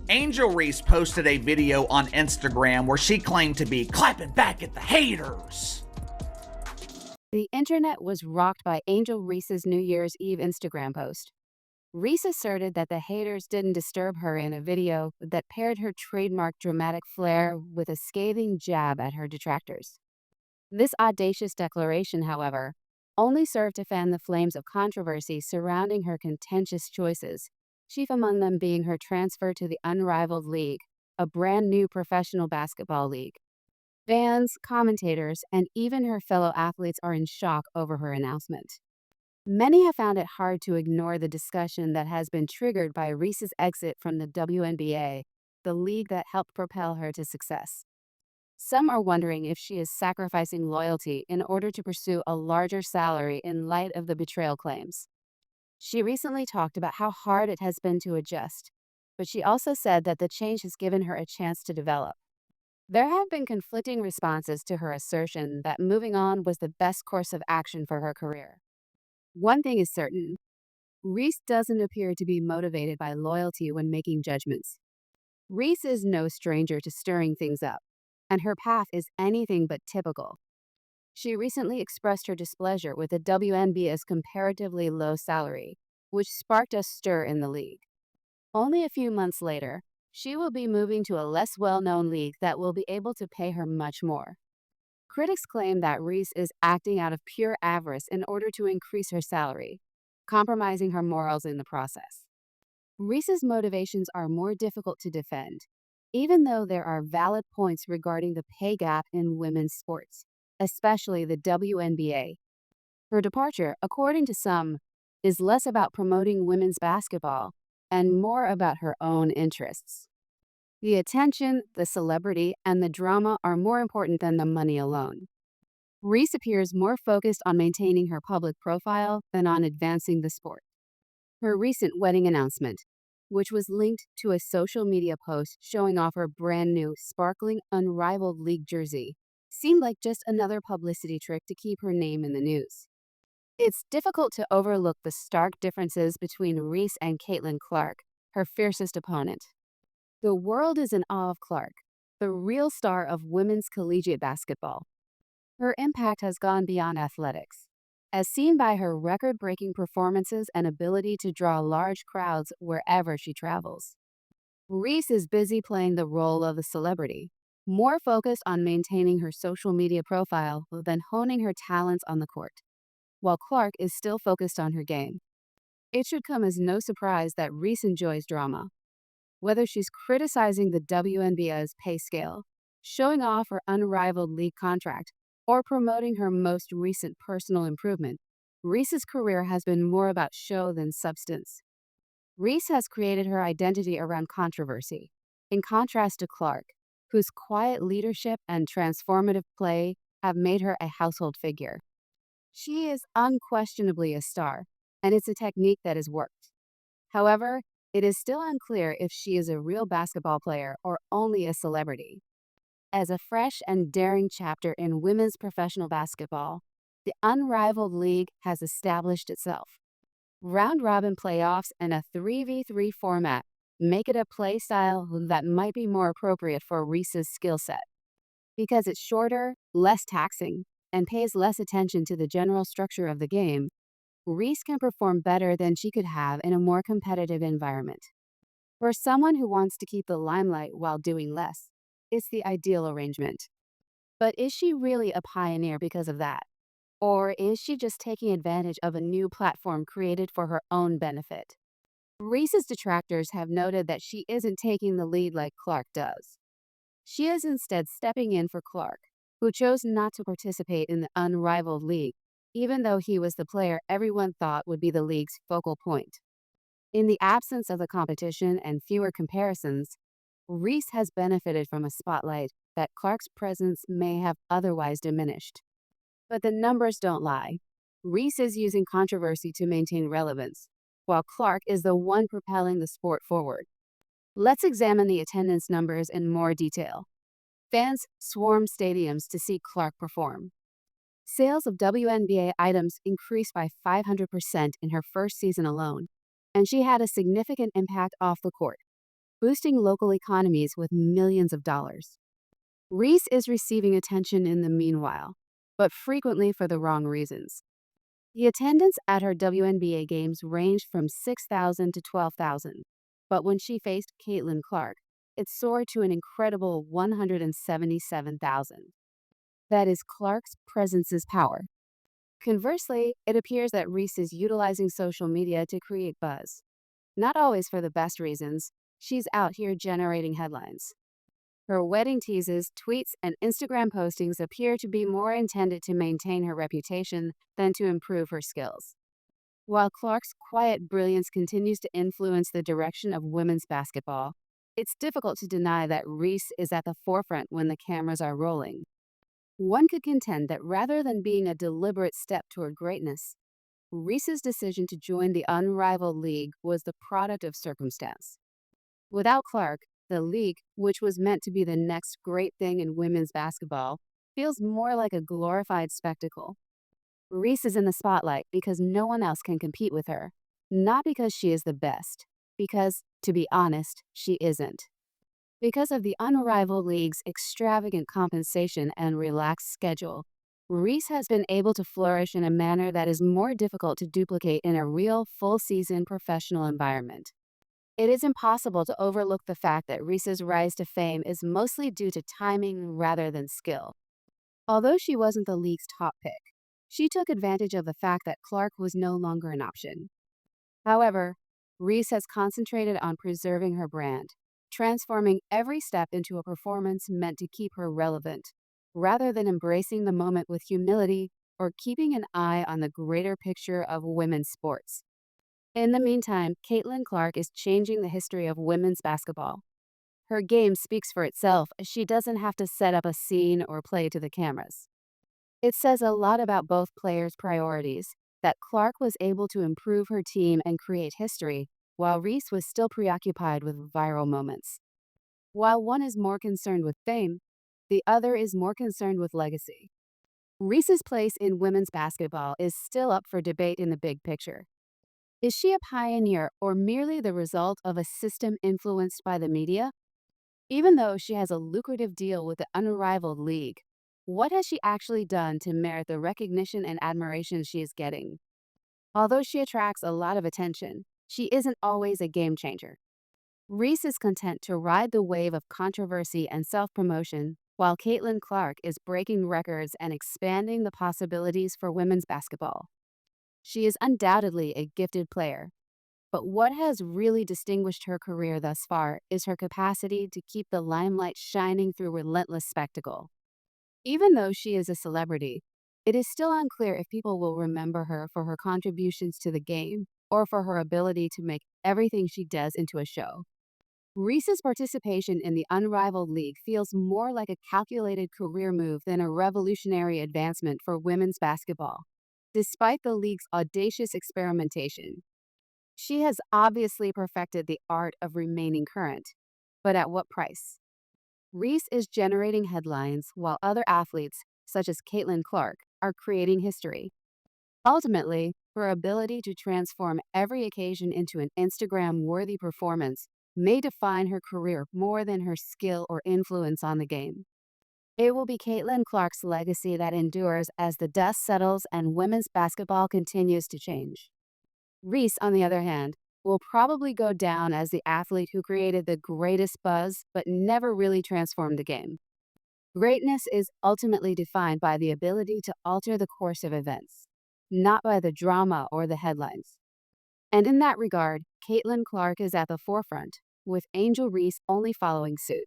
Angel Reese posted a video on Instagram where she claimed to be clapping back at the haters. The internet was rocked by Angel Reese's New Year's Eve Instagram post. Reese asserted that the haters didn't disturb her in a video that paired her trademark dramatic flair with a scathing jab at her detractors. This audacious declaration, however, only served to fan the flames of controversy surrounding her contentious choices, chief among them being her transfer to the Unrivaled League, a brand new professional basketball league. Fans, commentators, and even her fellow athletes are in shock over her announcement. Many have found it hard to ignore the discussion that has been triggered by Reese's exit from the WNBA, the league that helped propel her to success. Some are wondering if she is sacrificing loyalty in order to pursue a larger salary in light of the betrayal claims. She recently talked about how hard it has been to adjust, but she also said that the change has given her a chance to develop. There have been conflicting responses to her assertion that moving on was the best course of action for her career. One thing is certain, Reese doesn't appear to be motivated by loyalty when making judgments. Reese is no stranger to stirring things up, and her path is anything but typical. She recently expressed her displeasure with the WNBA's comparatively low salary, which sparked a stir in the league. Only a few months later, she will be moving to a less well-known league that will be able to pay her much more. Critics claim that Reese is acting out of pure avarice in order to increase her salary, compromising her morals in the process. Reese's motivations are more difficult to defend, even though there are valid points regarding the pay gap in women's sports, especially the WNBA. Her departure, according to some, is less about promoting women's basketball and more about her own interests. The attention, the celebrity, and the drama are more important than the money alone. Reese appears more focused on maintaining her public profile than on advancing the sport. Her recent wedding announcement, which was linked to a social media post showing off her brand new, sparkling, unrivaled league jersey, seemed like just another publicity trick to keep her name in the news. It's difficult to overlook the stark differences between Reese and Caitlin Clark, her fiercest opponent. The world is in awe of Clark, the real star of women's collegiate basketball. Her impact has gone beyond athletics, as seen by her record-breaking performances and ability to draw large crowds wherever she travels. Reese is busy playing the role of a celebrity, more focused on maintaining her social media profile than honing her talents on the court, while Clark is still focused on her game. It should come as no surprise that Reese enjoys drama. Whether she's criticizing the WNBA's pay scale, showing off her unrivaled league contract, or promoting her most recent personal improvement, Reese's career has been more about show than substance. Reese has created her identity around controversy, in contrast to Clark, whose quiet leadership and transformative play have made her a household figure. She is unquestionably a star, and it's a technique that has worked. However, it is still unclear if she is a real basketball player or only a celebrity. As a fresh and daring chapter in women's professional basketball, the Unrivaled League has established itself. Round-robin playoffs and a 3v3 format make it a play style that might be more appropriate for Reese's skill set. Because it's shorter, less taxing, and pays less attention to the general structure of the game, Reese can perform better than she could have in a more competitive environment. For someone who wants to keep the limelight while doing less, it's the ideal arrangement. But is she really a pioneer because of that? Or is she just taking advantage of a new platform created for her own benefit? Reese's detractors have noted that she isn't taking the lead like Clark does. She is instead stepping in for Clark, who chose not to participate in the Unrivaled League, even though he was the player everyone thought would be the league's focal point. In the absence of the competition and fewer comparisons, Reese has benefited from a spotlight that Clark's presence may have otherwise diminished. But the numbers don't lie. Reese is using controversy to maintain relevance, while Clark is the one propelling the sport forward. Let's examine the attendance numbers in more detail. Fans swarmed stadiums to see Clark perform. Sales of WNBA items increased by 500% in her first season alone, and she had a significant impact off the court. boosting local economies with millions of dollars. Reese is receiving attention in the meanwhile, but frequently for the wrong reasons. The attendance at her WNBA games ranged from 6,000 to 12,000, but when she faced Caitlin Clark, it soared to an incredible 177,000. That is Clark's presence's power. Conversely, it appears that Reese is utilizing social media to create buzz. Not always for the best reasons, she's out here generating headlines. Her wedding teases, tweets, and Instagram postings appear to be more intended to maintain her reputation than to improve her skills. While Clark's quiet brilliance continues to influence the direction of women's basketball, it's difficult to deny that Reese is at the forefront when the cameras are rolling. One could contend that rather than being a deliberate step toward greatness, Reese's decision to join the unrivaled league was the product of circumstance. Without Clark, the league, which was meant to be the next great thing in women's basketball, feels more like a glorified spectacle. Reese is in the spotlight because no one else can compete with her, not because she is the best, because, to be honest, she isn't. Because of the unrivaled league's extravagant compensation and relaxed schedule, Reese has been able to flourish in a manner that is more difficult to duplicate in a real, full-season professional environment. It is impossible to overlook the fact that Reese's rise to fame is mostly due to timing rather than skill. Although she wasn't the league's top pick, she took advantage of the fact that Clark was no longer an option. However, Reese has concentrated on preserving her brand, transforming every step into a performance meant to keep her relevant, rather than embracing the moment with humility or keeping an eye on the greater picture of women's sports. In the meantime, Caitlin Clark is changing the history of women's basketball. Her game speaks for itself as she doesn't have to set up a scene or play to the cameras. It says a lot about both players' priorities that Clark was able to improve her team and create history, while Reese was still preoccupied with viral moments. While one is more concerned with fame, the other is more concerned with legacy. Reese's place in women's basketball is still up for debate in the big picture. Is she a pioneer or merely the result of a system influenced by the media? Even though she has a lucrative deal with the unrivaled league, what has she actually done to merit the recognition and admiration she is getting? Although she attracts a lot of attention, she isn't always a game changer. Reese is content to ride the wave of controversy and self-promotion, while Caitlin Clark is breaking records and expanding the possibilities for women's basketball. She is undoubtedly a gifted player, but what has really distinguished her career thus far is her capacity to keep the limelight shining through relentless spectacle. Even though she is a celebrity, it is still unclear if people will remember her for her contributions to the game or for her ability to make everything she does into a show. Reese's participation in the unrivaled league feels more like a calculated career move than a revolutionary advancement for women's basketball. Despite the league's audacious experimentation, she has obviously perfected the art of remaining current. But at what price? Reese is generating headlines while other athletes, such as Caitlin Clark, are creating history. Ultimately, her ability to transform every occasion into an Instagram-worthy performance may define her career more than her skill or influence on the game. It will be Caitlin Clark's legacy that endures as the dust settles and women's basketball continues to change. Reese, on the other hand, will probably go down as the athlete who created the greatest buzz but never really transformed the game. Greatness is ultimately defined by the ability to alter the course of events, not by the drama or the headlines. And in that regard, Caitlin Clark is at the forefront, with Angel Reese only following suit.